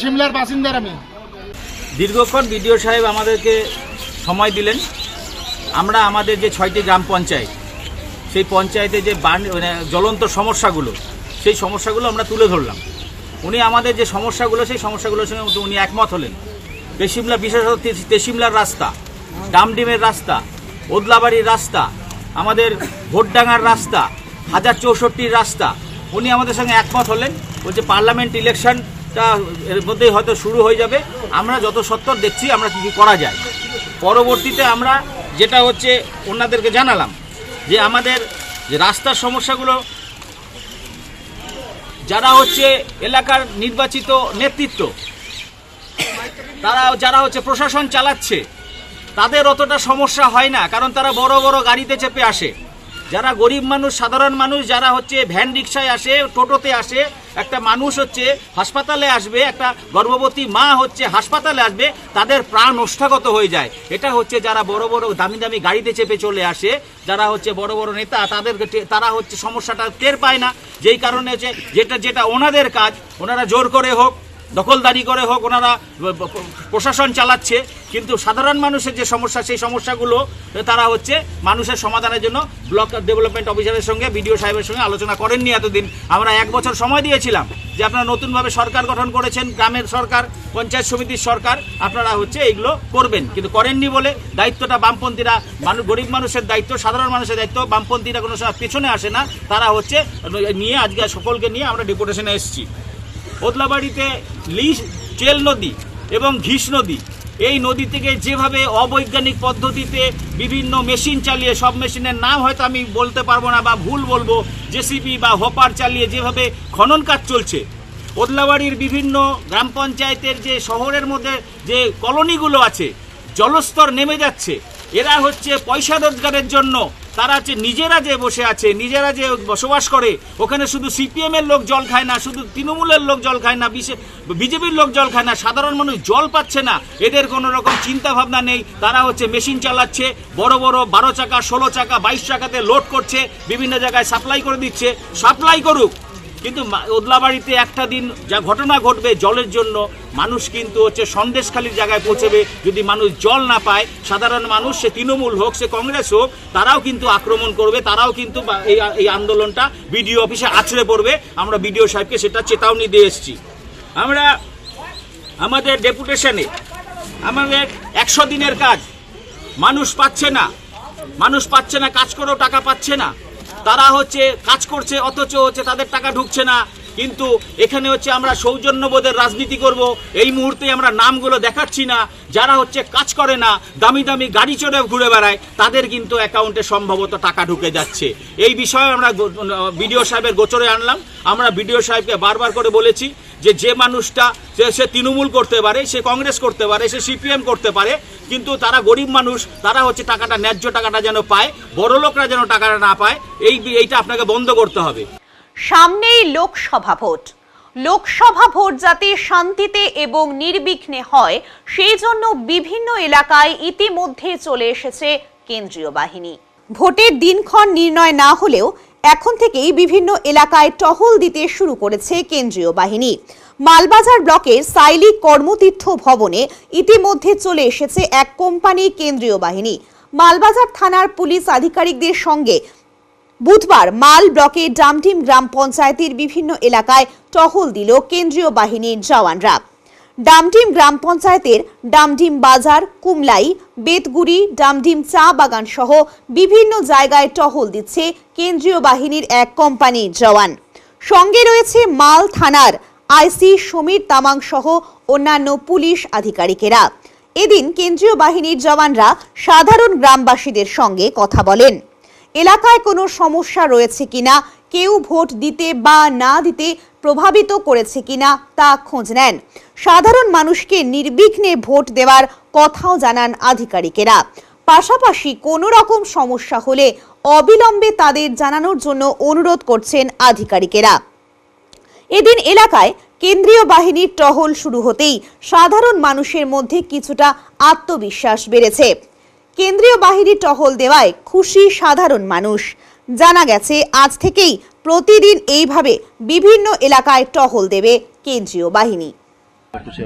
সিমলার বাসিন্দার আমি। দীর্ঘক্ষণ বিডিও সাহেব আমাদেরকে সময় দিলেন। আমরা আমাদের যে 6টি গ্রাম পঞ্চায়েত, সেই পঞ্চায়েতে যে জ্বলন্ত সমস্যাগুলো, সেই সমস্যাগুলো আমরা তুলে ধরলাম। উনি আমাদের যে সমস্যাগুলো, সেই সমস্যাগুলোর সঙ্গে উনি একমত হলেন। তেশিমলা, বিশেষত তেশিমলার রাস্তা, ডামডিমের রাস্তা, ওদলাবাড়ির রাস্তা, আমাদের ভোটডাঙ্গার রাস্তা, 1064 রাস্তা, উনি আমাদের সঙ্গে একমত হলেন। বলছে পার্লামেন্ট ইলেকশনটা এর মধ্যেই হয়তো শুরু হয়ে যাবে, আমরা যত সত্ত্বর দেখছি আমরা কী করা যায়। পরবর্তীতে আমরা যেটা হচ্ছে ওনাদেরকে জানালাম যে আমাদের যে রাস্তার সমস্যাগুলো, যারা হচ্ছে এলাকার নির্বাচিত নেতৃত্ব, যারা হচ্ছে প্রশাসন চালাচ্ছে, তাদের অতটা সমস্যা হয় না, কারণ তারা বড় বড় গাড়িতে চেপে আসে। যারা গরিব মানুষ, সাধারণ মানুষ, যারা হচ্ছে ভ্যান রিক্সায় আসে, টোটোতে আসে, একটা মানুষ হচ্ছে হাসপাতালে আসবে, একটা গর্ভবতী মা হচ্ছে হাসপাতালে আসবে, তাদের প্রাণ ওষ্ঠাগত হয়ে যায়। এটা হচ্ছে যারা বড় বড় দামি দামি গাড়িতে চেপে চলে আসে, যারা হচ্ছে বড় বড় নেতা, তারা হচ্ছে সমস্যাটা টের পায় না। যেই কারণে হচ্ছে যেটা ওনাদের কাজ, ওনারা জোর করে হোক, দখলদারি করে হোক, ওনারা প্রশাসন চালাচ্ছে, কিন্তু সাধারণ মানুষের যে সমস্যা, সেই সমস্যাগুলো তারা হচ্ছে মানুষের সমাধানের জন্য ব্লক ডেভেলপমেন্ট অফিসারের সঙ্গে, বিডিও সাহেবের সঙ্গে আলোচনা করেননি এতদিন। আমরা 1 বছর সময় দিয়েছিলাম যে আপনারা নতুনভাবে সরকার গঠন করেছেন, গ্রামের সরকার, পঞ্চায়েত সমিতির সরকার, আপনারা হচ্ছে এইগুলো করবেন, কিন্তু করেননি বলে দায়িত্বটা বামপন্থীরা, গরিব মানুষের দায়িত্ব, সাধারণ মানুষের দায়িত্ব, বামপন্থীরা কোনো সময় পেছনে আসে না, তারা হচ্ছে নিয়ে আজকে সকলকে নিয়ে আমরা ডেপুটেশনে এসেছি। ওদলাবাড়িতে চেল নদী এবং ঘিস নদী, এই নদী থেকে যেভাবে অবৈজ্ঞানিক পদ্ধতিতে বিভিন্ন মেশিন চালিয়ে, সব মেশিনের নাম হয়তো আমি বলতে পারবো না বা ভুল বলবো, জেসিবি বা হোপার চালিয়ে যেভাবে খনন কাজ চলছে, ওদলাবাড়ির বিভিন্ন গ্রাম পঞ্চায়েতের যে শহরের মধ্যে যে কলোনিগুলো আছে, জলস্তর নেমে যাচ্ছে। এরা হচ্ছে পয়সা রোজগারের জন্য, তারা হচ্ছে নিজেরা যে বসে আছে, নিজেরা যে বসবাস করে, ওখানে শুধু সিপিএমের লোক জল খায় না, শুধু তৃণমূলের লোক জল খায় না, বিজেপির লোক জল খায় না, সাধারণ মানুষ জল পাচ্ছে না। এদের কোনো রকম চিন্তা ভাবনা নেই। তারা হচ্ছে মেশিন চালাচ্ছে, বড় বড় 12 চাকা, 16 চাকা, 22 চাকাতে লোড করছে, বিভিন্ন জায়গায় সাপ্লাই করে দিচ্ছে। সাপ্লাই করুক, কিন্তু ওদলাবাড়িতে একটা দিন যা ঘটনা ঘটবে জলের জন্য, মানুষ কিন্তু হচ্ছে সন্দেশখালির জায়গায় পৌঁছবে। যদি মানুষ জল না পায়, সাধারণ মানুষ, সে তৃণমূল হোক, সে কংগ্রেস হোক, তারাও কিন্তু আক্রমণ করবে, তারাও কিন্তু এই আন্দোলনটা বিডিও অফিসে আছড়ে পড়বে। আমরা বিডিও সাহেবকে সেটা চেতাবনী দিয়ে এসেছি। আমরা আমাদের ডেপুটেশনে আমাদের 100 দিনের কাজ, মানুষ পাচ্ছে না, কাজ করেও টাকা পাচ্ছে না। তারা হচ্ছে কাজ করছে, অথচ হচ্ছে তাদের টাকা ঢুকছে না। কিন্তু এখানে হচ্ছে আমরা সৌজন্যবোধের রাজনীতি করব, এই মুহূর্তে আমরা নামগুলো দেখাচ্ছি না। যারা হচ্ছে কাজ করে না, দামি দামি গাড়ি চড়ে ঘুরে বেড়ায়, তাদের কিন্তু অ্যাকাউন্টে সম্ভবত টাকা ঢুকে যাচ্ছে। এই বিষয়ে আমরা বিডিও সাহেবের গোচরে আনলাম। আমরা বিডিও সাহেবকে বারবার করে বলেছি যে মানুষটা সে তৃণমূল করতে পারে, সে কংগ্রেস করতে পারে, সে সিপিএম করতে পারে, কিন্তু তারা গরিব মানুষ, তারা হচ্ছে টাকাটা, ন্যায্য টাকাটা যেন পায়, বড় লোকরা যেন টাকাটা না পায়, এইটা আপনাকে বন্ধ করতে হবে। সামনেই লোকসভা ভোট যাতে শান্তিতে এবং নির্বিঘ্নে হয়, সেই জন্য বিভিন্ন এলাকায় ইতিমধ্যে চলে এসেছে কেন্দ্রীয় বাহিনী। ভোটের দিনক্ষণ নির্ণয় না হলেও এখন থেকেই বিভিন্ন এলাকায় টহল দিতে শুরু করেছে কেন্দ্রীয় বাহিনী। মালবাজার ব্লকের সাইলি কর্মতীর্থ ভবনে ইতিমধ্যে চলে এসেছে এক কোম্পানি কেন্দ্রীয় বাহিনী। মালবাজার থানার পুলিশ আধিকারিকদের সঙ্গে বুধবার মাল ব্লকের ডামডিম গ্রাম পঞ্চায়েতের বিভিন্ন এলাকায় টহল দিল কেন্দ্রীয় বাহিনীর জওয়ানরা। ডামডিম গ্রাম পঞ্চায়েতের ডামডিম বাজার, কুমলাই, বেতগুড়ি, ডামডিম চা বাগান সহ বিভিন্ন জায়গায় টহল দিচ্ছে কেন্দ্রীয় বাহিনীর এক কোম্পানির জওয়ান। সঙ্গে রয়েছে মাল থানার আইসি সমীর তামাং সহ অন্যান্য পুলিশ আধিকারিকেরা। এদিন কেন্দ্রীয় বাহিনীর জওয়ানরা সাধারণ গ্রামবাসীদের সঙ্গে কথা বলেন। এলাকায় কোনো সমস্যা রয়েছে কিনা, কেউ ভোট দিতে বা না দিতে প্রভাবিত করেছে কিনা তা খোঁজ নেন। সাধারণ মানুষকে নির্বিঘ্নে ভোট দেওয়ার কথাও জানান আধিকারিকেরা। পাশাপাশি কোনো রকম সমস্যা হলে অবিলম্বে তাদের জানানোর জন্য অনুরোধ করছেন আধিকারিকেরা। এদিন এলাকায় কেন্দ্রীয় বাহিনীর টহল শুরু হতেই সাধারণ মানুষের মধ্যে কিছুটা আত্মবিশ্বাস বেড়েছে। কেন্দ্রীয় বাহিনী টহল দেওয়ায় খুশি সাধারণ মানুষ। জানা গেছে আজ থেকেই প্রতিদিন এইভাবে বিভিন্ন এলাকায় টহল দেবে কেন্দ্রীয় বাহিনী। कुछ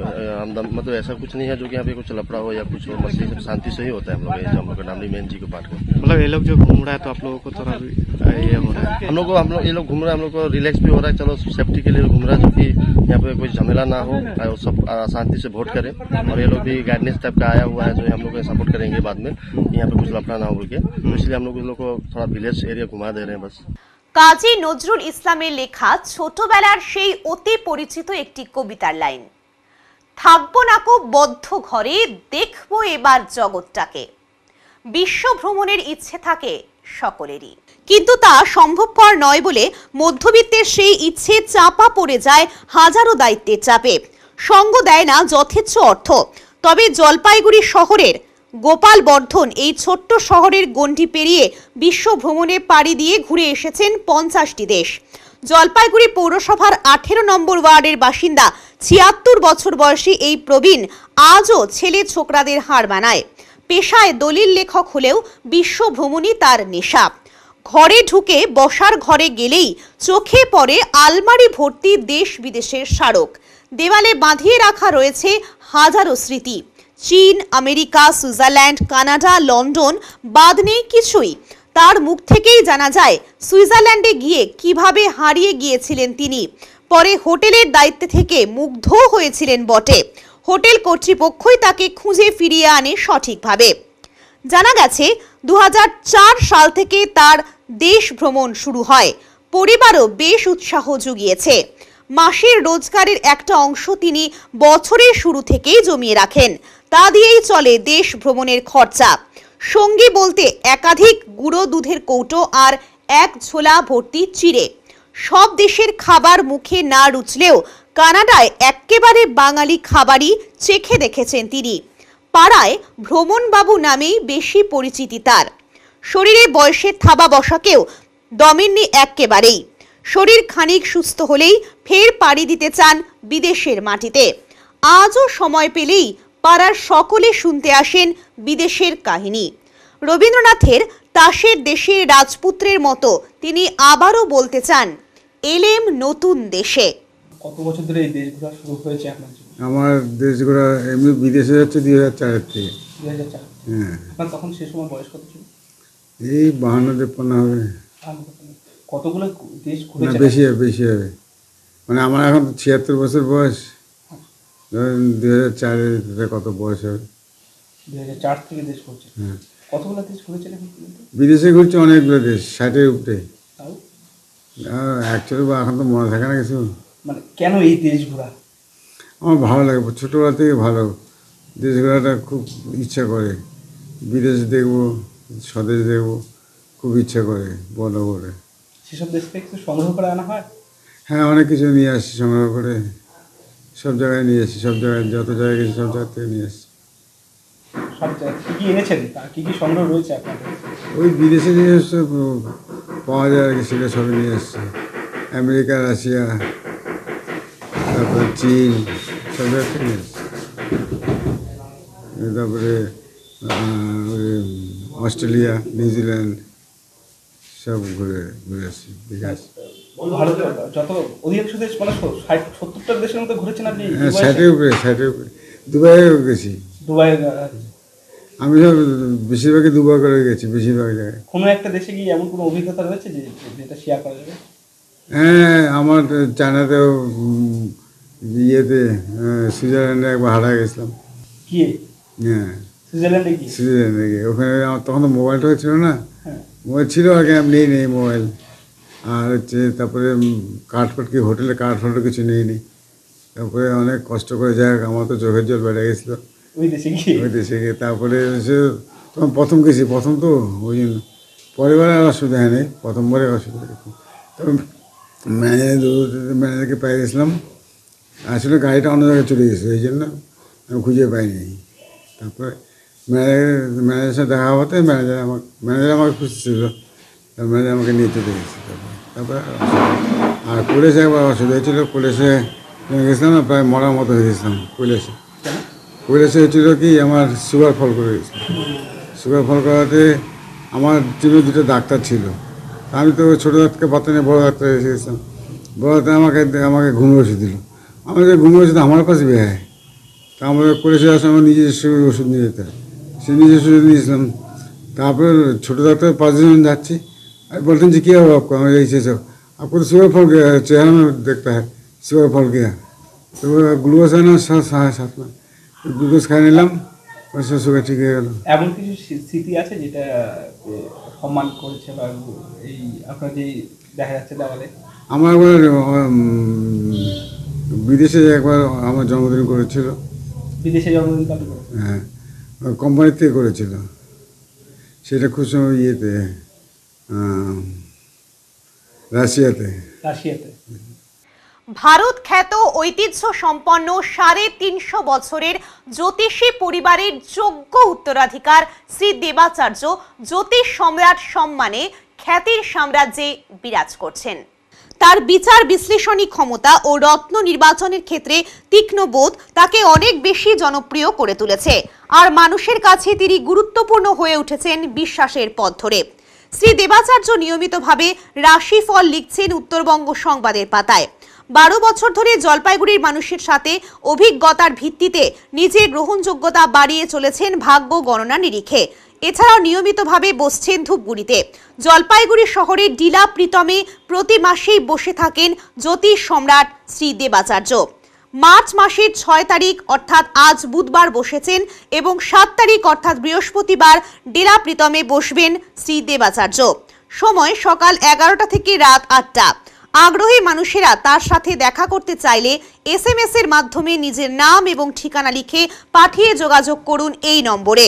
मतलब ऐसा कुछ नहीं है जो कि यहाँ पे कुछ लफड़ा हो या कुछ हो, मतलब शांति से ही होता है हम लोग नामली मैन जी को पाठ कर। मतलब ये लोग जो घूम रहा है तो आप लोगों को थोड़ा ये हो रहा है? हम लोग ये लोग घूम रहे हैं, हम लोग को रिलैक्स भी हो रहा है। चलो सेफ्टी के लिए घूम रहा है, जो कि यहाँ पे कोई झमेला ना हो और सब शांति से वोट करें। और ये लोग भी गाइडेंस टाइप का आया हुआ है जो हम लोग सपोर्ट करेंगे बाद में, यहाँ पे कुछ लफड़ा ना हो बोल के। तो इसलिए हम लोग को थोड़ा विलेज एरिया घुमा दे रहे हैं बस। কাজী নজরুল ইসলামের লেখা ছোটবেলার সেই অতি পরিচিত একটি কবিতার লাইন, থাকবো নাকো বদ্ধ ঘরে, দেখবো এবার জগৎটাকে। বিশ্ব ভ্রমণের ইচ্ছে থাকে সকলেরই, কিন্তু তা সম্ভবপর নয় বলে মধ্যবিত্তের সেই ইচ্ছে চাপা পড়ে যায় হাজারো দায়িত্বের চাপে। সঙ্গ দেয় না যথেচ্ছ অর্থ। তবে জলপাইগুড়ি শহরের গোপাল বর্ধন এই ছোট্ট শহরের গণ্ডি পেরিয়ে বিশ্ব ভ্রমণে পাড়ি দিয়ে ঘুরে এসেছেন 50টি দেশ। জলপাইগুড়ি পৌরসভার 18 নম্বর ওয়ার্ডের বাসিন্দা 76 বছর বয়সী এই প্রবীণ আজও ছেলে ছোকরাদের হার মানায়। পেশায় দলিল লেখক হলেও বিশ্ব ভ্রমণই তার নেশা। ঘরে ঢুকে বসার ঘরে গেলেই চোখে পড়ে আলমারি ভর্তি দেশ বিদেশের স্মারক। দেওয়ালে বাঁধিয়ে রাখা রয়েছে হাজারো স্মৃতি। চীন, আমেরিকা, সুইজারল্যান্ড, কানাডা, লন্ডন, বাদ নেই কিছুই। তার মুখ থেকেই জানা যায় সুইজারল্যান্ডে গিয়ে কিভাবে হারিয়ে গিয়েছিলেন তিনি। পরে হোটেলের দায়িত্বে থেকে মুগ্ধ হয়েছিলেন বটে। হোটেল কর্তৃপক্ষই তাকে খুঁজে ফিরিয়ে আনে সঠিকভাবে। জানা গেছে 2004 সাল থেকে তার দেশ ভ্রমণ শুরু হয়। পরিবারও বেশ উৎসাহ জুগিয়েছে। মাসের রোজগারের একটা অংশ তিনি বছরের শুরু থেকেই জমিয়ে রাখেন। তা দিয়েই চলে দেশ ভ্রমণের খরচা। সঙ্গী বলতে একাধিক গুঁড়ো দুধের কৌটো আর এক ঝোলা ভর্তি চিড়ে। সব দেশের খাবার মুখে না রুচলেও কানাডায় একেবারে বাঙালি খাবারই চেখে দেখেছেন তিনি। পাড়ায় ভ্রমণবাবু নামেই বেশি পরিচিতি তার। শরীরে বয়সের থাবা বসাকেও দমেননি একেবারেই। শরীর খানিক সুস্থ হলেই ফের পাড়ি দিতে চান বিদেশের মাটিতে। আজও সময় পেলেই পাড়ার সকলে শুনতে আসেন বিদেশের কাহিনী। রবীন্দ্রনাথের তাসের দেশের রাজপুত্রের মতো তিনি আবারও বলতে চান, এলেম নতুন দেশে। কত বছর ধরে এই দেশ ঘোরা শুরু হয়েছে আপনার? আমার দেশ ঘোরা এমনি বিদেশে যাচ্ছে 2004 থেকে। 2004? হ্যাঁ। আপনার তখন সে সময় বয়স কত ছিল? এই 52-53 হবে। কতগুলো দেশ ঘুরেছেন? বেশি হবে। মানে আমার এখন 76 বছর বয়স। ধরেন 2004-এ কত বয়স হবে? 2004 থেকে দেশ ঘুরছেন। হ্যাঁ। কতগুলো দেশ ঘুরেছেন এখন পর্যন্ত? বিদেশে ঘুরছে অনেকগুলো দেশ, 60-এর উপরে। অ্যাকচুয়ালি এখন তো মনে থাকে না কিছু। মানে কেন এই দেশ ঘোরা? আমার ভালো লাগে, ছোটোবেলা থেকে ভালো দেশ ঘোরাটা খুব ইচ্ছা করে। বিদেশ দেখবো, স্বদেশ দেখবো, খুব ইচ্ছা করে বড় করে। সেসব দেশ থেকে কিছু সংগ্রহ করে আনা হয়? হ্যাঁ, অনেক কিছু নিয়ে আসছি সংগ্রহ করে। সব জায়গায় নিয়ে এসেছি, সব জায়গায় যত জায়গায় গেছি সব জায়গা থেকে নিয়ে এসেছি। সব জায়গায় কী কী এনেছেন? কী কী সংগ্রহ রয়েছে আপনার? ওই বিদেশে নিয়ে এসছে পাওয়া যায় আর কি, সেটা সবই নিয়ে এসছে। আমেরিকা, রাশিয়া, তারপরে চীন, সব জায়গা থেকে নিয়ে এসছে। তারপরে অস্ট্রেলিয়া, নিউজিল্যান্ড সব ঘুরে আসছি, দেখে আসছি। ভারত যত অধিকাংশ দেশ মানে 70টা দেশের মতো ঘুরেছেন আপনি? হ্যাঁ, 60-এর উপরে। দুবাইও গেছি। দুবাই আমি সব বেশিরভাগই দুবার করে গেছি, বেশিরভাগ জায়গায়। কোনো একটা দেশে কি এমন কোনো অভিজ্ঞতা রয়েছে যেটা শেয়ার করা যাবে? হ্যাঁ, আমার চায়নাতেও ইয়েতে সুইজারল্যান্ডে একবার হারা গেছিলাম। কি হ্যাঁ, সুইজারল্যান্ডে কি? সুইজারল্যান্ডে গিয়ে ওখানে আমার তখন তো মোবাইলটা ছিল না, হ্যাঁ। মোবাইল ছিল আগে, আমি নেই মোবাইল। আর হচ্ছে তারপরে কার্ড কি হোটেলে কার্ড ফটো কিছু নেই। তারপরে অনেক কষ্ট করে যাই, আমার তো চোখের জল বেড়ে গেছিলো ওই দেশে গিয়ে। তারপরে এসে তখন প্রথম গেছি, প্রথম তো ওই জন্য পরেরবারে আর অসুবিধা হয়নি, প্রথমবারে অসুবিধা হয়েছে। তখন ম্যানেজারকে পেয়ে গেছিলাম, আসলে গাড়িটা অন্য জায়গায় চলে গেছে, এই জন্য আমি খুঁজে পাইনি। তারপরে ম্যানেজারের সাথে দেখা হতে ম্যানেজার আমাকে খুশি ছিল, ম্যানেজার আমাকে নিয়ে চলে গেছে। তারপরে আর পুলিশে একবার অসুবিধা হয়েছিল, পুলিশে গেছিলাম না, প্রায় মরার মতো হয়ে গেছিলাম। পুলিশে হয়েছিল কি আমার সুগার ফল করে গেছিলাম। সুগার ফল করাতে আমার টিমে দুটো ডাক্তার ছিল, আমি তো ছোটো ডাক্তারকে পাত্র নিয়ে বড়ো ডাক্তার এসে গেছিলাম। বড় ডাক্তার আমাকে ঘুমের ওষুধ দিল, আমাকে ঘুমের ওষুধ আমার কাছে বের হয়। তা আমাকে পুলিশে আসে আমার নিজস্ব ওষুধ নিয়ে যেতে হয়, সে নিজস্ব ওষুধ নিয়েছিলাম। তারপরে ছোটো ডাক্তার 5 জন যাচ্ছি, আর বলতেন যে কী হবে আপको, আমি ऐसे सब आपको तो शुगर फॉल गया है, चेहरा में देखता है शुगर फॉल गया। तो ग्लूकोज है ना 7 में গ্লুকোজ খাই নিলাম, সুগার ঠিক হয়ে গেল। এমন কিছু স্মৃতি আছে যেটা সম্মান করেছে বা এই আপনার যে দেখা যাচ্ছে দেওয়ালে? আমার একবার বিদেশে একবার আমার জন্মদিন করেছিল। বিদেশে জন্মদিন পালন করে? হ্যাঁ, কোম্পানির থেকে করেছিল, সেটা খুব সময় ইয়েতে রাশিয়াতে। ভারত খ্যাত ঐতিহ্য সম্পন্ন 350 বছরের জ্যোতিষী পরিবারের যোগ্য উত্তরাধিকার শ্রী দেবাচার্য জ্যোতিষ সম্রাট সম্মানে খ্যাতির সাম্রাজ্যে বিরাজ করছেন। তার বিচার বিশ্লেষণী ক্ষমতা ও রত্ন নির্বাচনের ক্ষেত্রে তীক্ষ্ণ বোধ তাকে অনেক বেশি জনপ্রিয় করে তুলেছে, আর মানুষের কাছে তিনি গুরুত্বপূর্ণ হয়ে উঠেছেন বিশ্বাসের পথ ধরে। শ্রী দেবাচার্য নিয়মিতভাবে রাশিফল লিখছেন উত্তরবঙ্গ সংবাদের পাতায়। 12 বছর ধরে জলপাইগুড়ির মানুষের সাথে অভিজ্ঞতার ভিত্তিতে নিজের গ্রহণযোগ্যতা বাড়িয়ে চলেছেন ভাগ্য গণনা নিরিখে। এছাড়াও নিয়মিতভাবে বসছেন ধূপগুড়িতে। জলপাইগুড়ি শহরের ডিলা প্রীতমে প্রতি মাসেই বসে থাকেন জ্যোতিষ সম্রাট শ্রী দেবাচার্য। মার্চ মাসের 6 তারিখ অর্থাৎ আজ বুধবার বসেছেন এবং 7 তারিখ অর্থাৎ বৃহস্পতিবার ডিলা প্রীতমে বসবেন শ্রী দেবাচার্য। সময় সকাল 11টা থেকে রাত 8টা। আগ্রহী মানুষেরা তার সাথে দেখা করতে চাইলে SMS এর মাধ্যমে নিজের নাম এবং ঠিকানা লিখে পাঠিয়ে যোগাযোগ করুন এই নম্বরে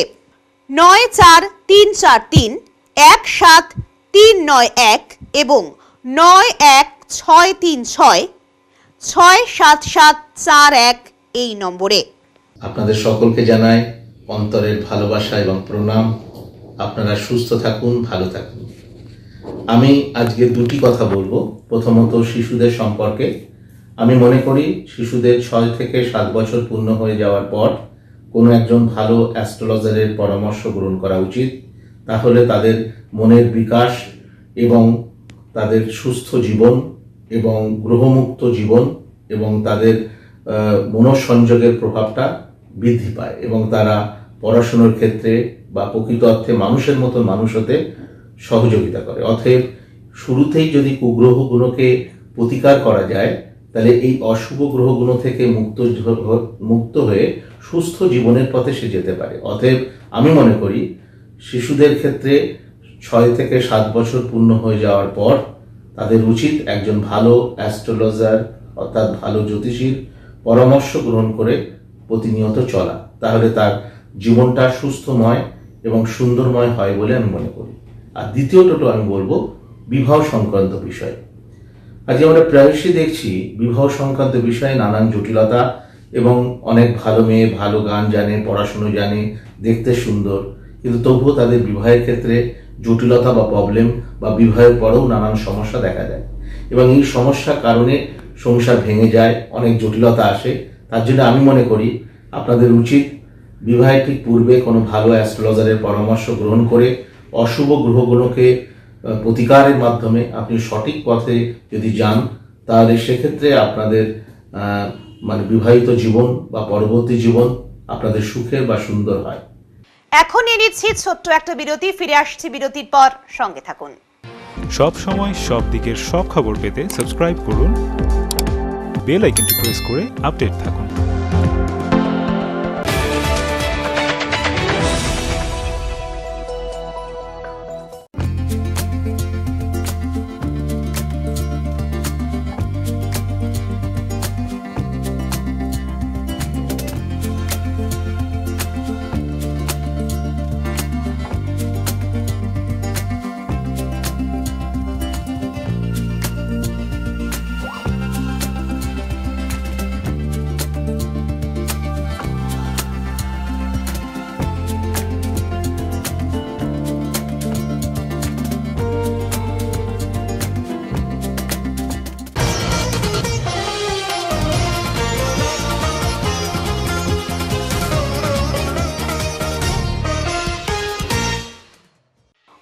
9434317391 এবং 9163667741 এই নম্বরে। আপনাদের সকলকে জানাই অন্তরের ভালোবাসা এবং প্রণাম। আপনারা সুস্থ থাকুন, ভালো থাকুন। আমি আজকে দুটি কথা বলবো। প্রথমত শিশুদের সম্পর্কে। আমি মনে করি শিশুদের 6 থেকে 7 বছর পূর্ণ হয়ে যাওয়ার পর কোনো একজন ভালো অ্যাস্ট্রোলজারের পরামর্শ গ্রহণ করা উচিত। তাহলে তাদের মনের বিকাশ এবং তাদের সুস্থ জীবন এবং গ্রহমুক্ত জীবন এবং তাদের মনঃসংযোগের প্রভাবটা বৃদ্ধি পায় এবং তারা পড়াশোনার ক্ষেত্রে বা প্রকৃত অর্থে মানুষের মতো মানুষ হতে সহযোগিতা করে। অতএব শুরুতেই যদি কুগ্রহগুলোকে প্রতিকার করা যায় তাহলে এই অশুভ গ্রহগুলো থেকে মুক্ত হয়ে সুস্থ জীবনের পথে সে যেতে পারে। অতএব আমি মনে করি শিশুদের ক্ষেত্রে 6 থেকে 7 বছর পূর্ণ হয়ে যাওয়ার পর তাদের উচিত একজন ভালো অ্যাস্ট্রোলজার অর্থাৎ ভালো জ্যোতিষীর পরামর্শ গ্রহণ করে প্রতিনিয়ত চলা। তাহলে তার জীবনটা সুস্থময় এবং সুন্দরময় হয় বলে আমি মনে করি। আর দ্বিতীয়ত আমি বলবো বিবাহ সংক্রান্ত বিষয়। আজকে আমরা প্রায়শই দেখছি বিবাহ সংক্রান্ত বিষয়ে নানান জটিলতা এবং অনেক ভালো মেয়ে ভালো গান জানে, পড়াশুনো জানে, দেখতে সুন্দর, কিন্তু তবুও তাদের বিবাহের ক্ষেত্রে জটিলতা বা প্রবলেম বা বিবাহের পরেও নানান সমস্যা দেখা যায় এবং এই সমস্যার কারণে সংসার ভেঙে যায়, অনেক জটিলতা আসে। তার জন্য আমি মনে করি আপনাদের উচিত বিবাহের ঠিক পূর্বে কোনো ভালো অ্যাস্ট্রোলজারের পরামর্শ গ্রহণ করে অশুভ গ্রহগুলোকে প্রতিকারের মাধ্যমে আপনি সঠিক পথে যদি যান তাহলে সেক্ষেত্রে আপনাদের বিবাহিত জীবন বা পরবর্তী জীবন আপনাদের সুখের বা সুন্দর হয়। এখন নিয়ে নিচ্ছি ছোট্ট একটা বিরতি, ফিরে আসছি বিরতির পর, সঙ্গে থাকুন। সব সময় সব দিকের সব খবর পেতে সাবস্ক্রাইব করুন বেল আইকনটি প্রেস করে আপডেট থাকুন।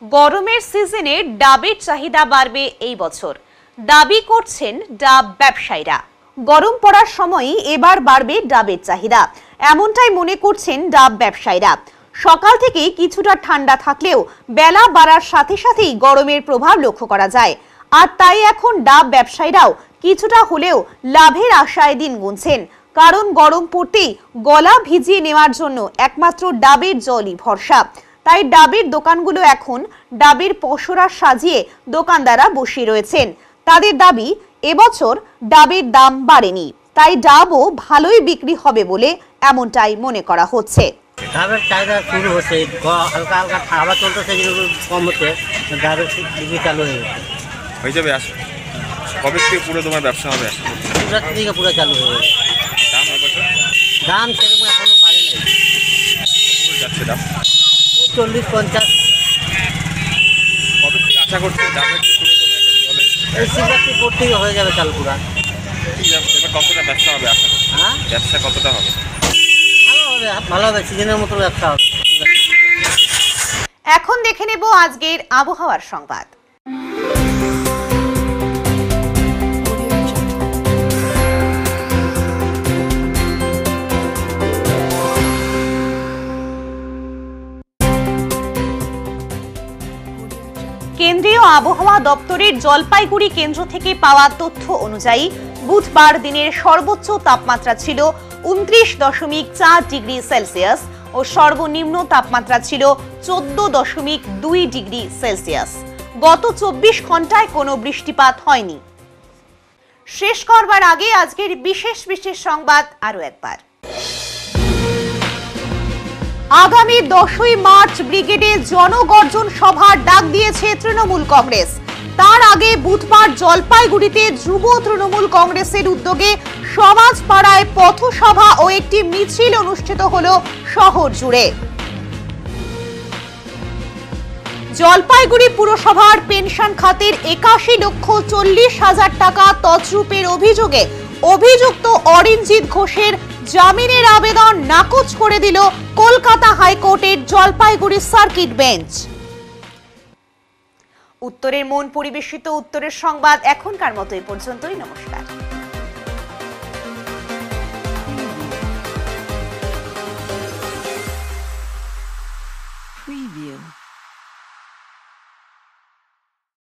গরমের সিজনে ডাবের চাহিদা বাড়বে এই বছর, দাবি করছেন ডাব ব্যবসায়ীরা। গরম পড়ার সময়ই এবার বাড়বে ডাবের চাহিদা, এমনটাই মনে করছেন ডাব ব্যবসায়ীরা। সকাল থেকেই কিছুটা ঠান্ডা থাকলেও বেলা বাড়ার সাথে সাথেই গরমের প্রভাব লক্ষ্য করা যায়। আর তাই এখন ডাব ব্যবসায়ীরাও কিছুটা হলেও লাভের আশায় দিন গুনছেন, কারণ গরম পড়তেই গলা ভিজিয়ে নেওয়ার জন্য একমাত্র ডাবের জলই ভরসা। তাই ডাবের দোকানগুলো এখন ডাবের পসরা সাজিয়ে দোকানদাররা বসে রয়েছেন। তাদের দাবি, এবছর ডাবের দাম বাড়েনি, তাই ডাবও ভালোই বিক্রি হবে বলে এমনটাই মনে করা হচ্ছে। ডাবের চাহিদা শুরু হচ্ছে, হালকা হালকা খাওয়া চলতেছে, কম হচ্ছে, ডাবের বিক্রি চালু হয়ে যাবে। কবে থেকে পুরো তোমার ব্যবসা হবে? থেকে পুরো চালু হয়ে যাবে। দাম সেরকম এখনো বাড়ে নাই, যাচ্ছে দাম 40-50। কবে থেকে আশা করছি দামের এই শিবরাত্রি পর থেকে হয়ে যাবে চালু পুরা। এবার কতটা ব্যবসা হবে আশা করছি? হ্যাঁ, ব্যবসা কতটা হবে? ভালো হবে, সিজনের মতো ব্যবসা হবে। এখন দেখে নেব আজকের আবহাওয়ার সংবাদ। কেন্দ্রীয় আবহাওয়া দপ্তরের জলপাইগুড়ি কেন্দ্র থেকে পাওয়া তথ্য অনুযায়ী বুধবার দিনের সর্বোচ্চ তাপমাত্রা ছিল 29.4 ডিগ্রি সেলসিয়াস ও সর্বনিম্ন তাপমাত্রা ছিল 14.2 ডিগ্রি সেলসিয়াস। গত 24 ঘন্টায় কোনো বৃষ্টিপাত হয়নি। শেষ করবার আগে আজকের বিশেষ বিশেষ সংবাদ আরো একবার। আগামী 10ই মার্চ ব্রিগেডে জনগর্জন সভার ডাক দিয়েছে তৃণমূল কংগ্রেস। তার আগে বুধবার জলপাইগুড়িতে যুব তৃণমূল কংগ্রেসের উদ্যোগে সমাজপাড়ায় পথসভা ও একটি মিছিল অনুষ্ঠিত হলো শহর জুড়ে। জলপাইগুড়ি পুরসভার পেনশন খাতের 81,40,000 টাকা তছরূপের অভিযোগে অভিযুক্ত অরিনজিৎ ঘোষের জামিনের আবেদন নাকচ করে দিল কলকাতা হাইকোর্টের জলপাইগুড়ি সার্কিট বেঞ্চ। উত্তরের মন পরিবেশিত উত্তরের সংবাদ এখনকার মতো এই পর্যন্তই। নমস্কার।